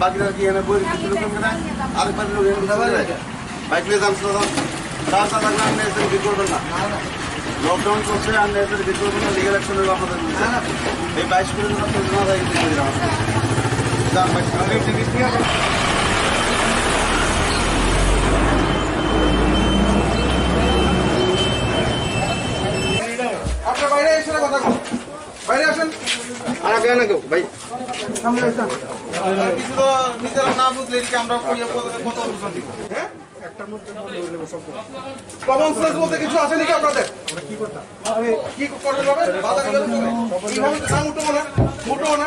বাকিরা কি এনে বই আরেকবার লোক বাইক নিয়ে যান রাস্তা লাগলে আপনি এসে বিক্রি করবেন না। লকডাউন করছে আপনি এসে বিক্রি করবেন না, লিগাল অ্যাকশন হইব আপনাদের। এই 22 করে আপনার বাইরে এসে কথা বল, বাইরে আসেন। আর কেন কেউ ভাই সামনে আসেন। কিছু তো নিজেরা না বুঝলে আমরা কত বুঝতে দিব। হ্যাঁ, একটার মধ্যে কমন সেন্স বলতে কিছু আছে নাকি আপনাদের? কি করতাম কি করবেন হবে বাজারে গেলে চলে কিভাবে দাম উঠবো না মুঠবো না।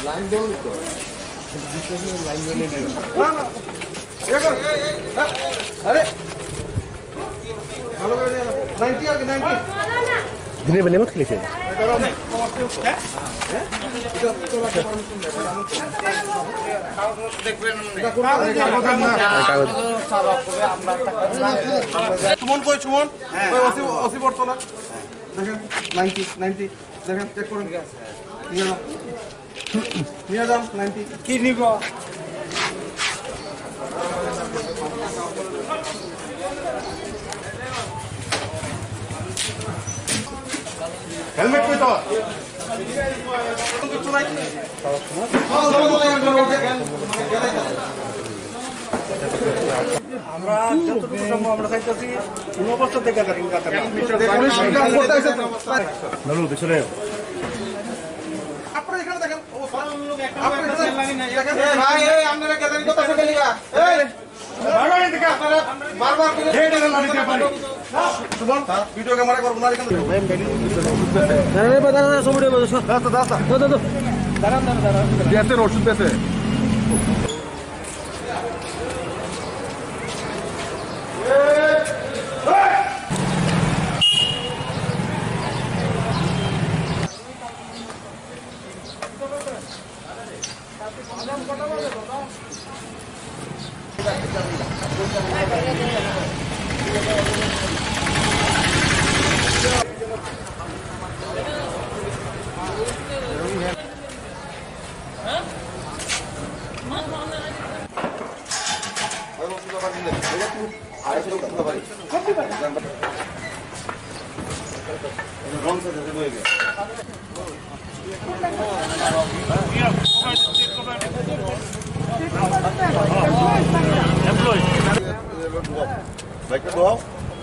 লাইন দেবো তো লাইন দিলে আরে ভালো করে 90 আর 90 দিনের বেলা মত খেলেছে সুমন কই সুমন ওসি বর্তলা দেখেন 90 90 দেখেন চেক করুন নিয়ে যান 90 কি নিব হেলমেট কই তো কিছু নাই আমরা যতটুকু সম্ভব আমরা চাইতেছি কোন অবস্থা থেকে পিছনে আপনারা এখানে দেখেন ভিডিও ক্যামেরা করবো না এখানে ওষুধ পেয়েছে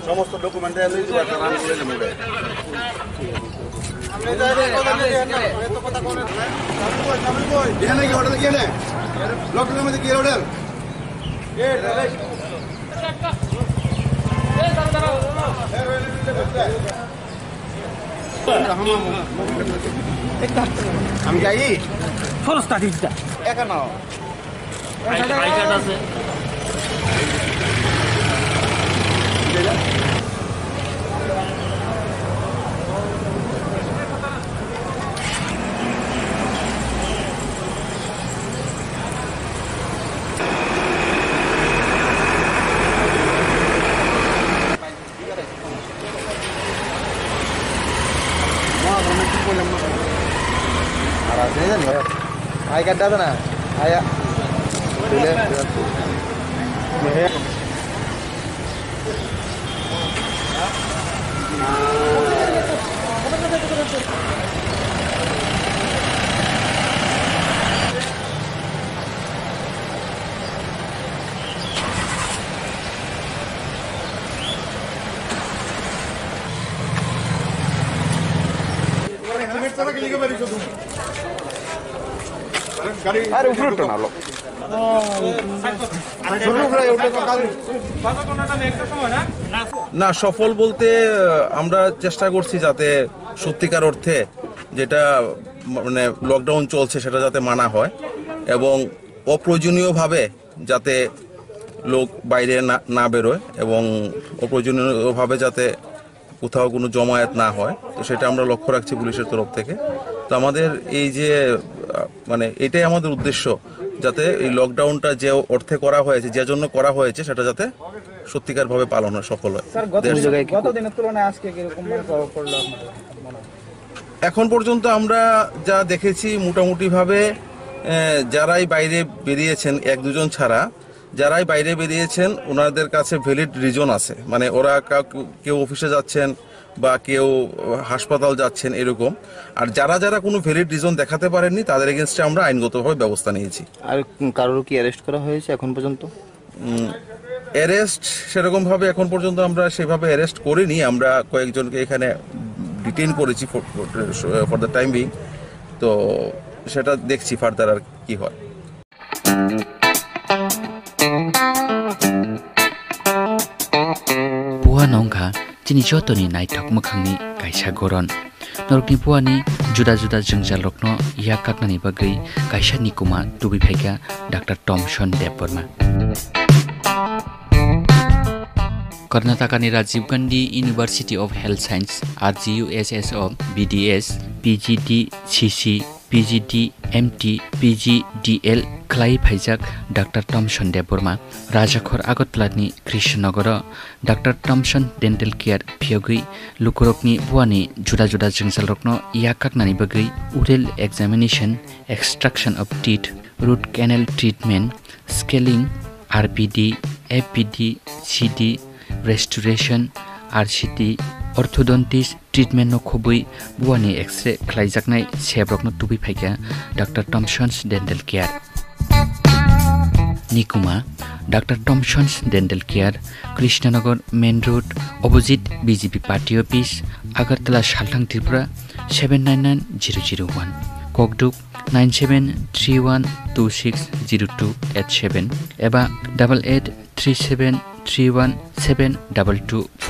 সমস্ত ডকুমেন্ট লকডাউনের মধ্যে কি অর্ডার আমি যাই খরচ টাকা একা নাও আছে আই কার্ড আছে না আয়া আরে উপরে তো না লোক না সফল বলতে আমরা চেষ্টা করছি যাতে সত্যিকার অর্থে যেটা মানে লকডাউন চলছে সেটা যাতে মানা হয় এবং অপ্রয়োজনীয়ভাবে যাতে লোক বাইরে না বেরোয় এবং অপ্রয়োজনীয়ভাবে যাতে কোথাও কোনো জমায়েত না হয়, তো সেটা আমরা লক্ষ্য রাখছি পুলিশের তরফ থেকে। তো আমাদের এই যে মানে এটাই আমাদের উদ্দেশ্য, যাতে এই লকডাউনটা যে অর্থে করা হয়েছে, যে জন্য করা হয়েছে, সেটা যাতে সত্যিকার ভাবে পালন হয়, সফল হয়। গত দিনের তুলনায় আজকে কিরকম এখন পর্যন্ত আমরা যা দেখেছি মোটামুটিভাবে যারাই বাইরে বেরিয়েছেন, 1-2 জন ছাড়া যারাই বাইরে বেরিয়েছেন ওনাদের কাছে ভ্যালিড রিজন আছে, মানে ওরা কেউ অফিসে যাচ্ছেন বা কেউ হাসপাতাল যাচ্ছেন এরকম। আর যারা যারা কোনো ভ্যালিড রিজন দেখাতে পারেননি তাদের এগেনস্টে আমরা আইনগতভাবে ব্যবস্থা নিয়েছি। আর কারোর কি অ্যারেস্ট করা হয়েছে এখন পর্যন্ত? অ্যারেস্ট সেরকমভাবে এখন পর্যন্ত আমরা সেভাবে অ্যারেস্ট করিনি। আমরা কয়েকজনকে এখানে ডিটেইন করেছি ফর দ্য টাইম বিং, তো সেটা দেখছি ফার্দার আর কি হয়। Puha nongkha chini jotoni naitok mokhangni kaisa goron norokni puani juda juda jengjal rokno ya kaknani bagai kaisa nikuma tubi phaika Dr. Thomson Deborma. Karnataka ni Rajiv Gandhi University of Health Science RGUSSO BDS PGD CC PGD MT PGDL Klai Phaijak Dr. Thomson Deborma Rajakhor Agottalani Krishnanagar Dr. Thomson Dental Care Phiogui Lukurokni Buani juda juda jengjal rokno ya kaknani bagai oral examination, extraction of teeth, root canal treatment, scaling, RPD, FPD, CD, restoration, RCT, orthodontist treatment no khobui buani X-ray khlaijaknai sebrokno tubi phaika Dr. Thomson's Dental Care. Nikuma Dr. Thomson's Dental Care Krishnanagar Main Road opposite BJP Party Office Agartala Salthang Tripura 799001 Kokduk 9731260287 eba 8837317227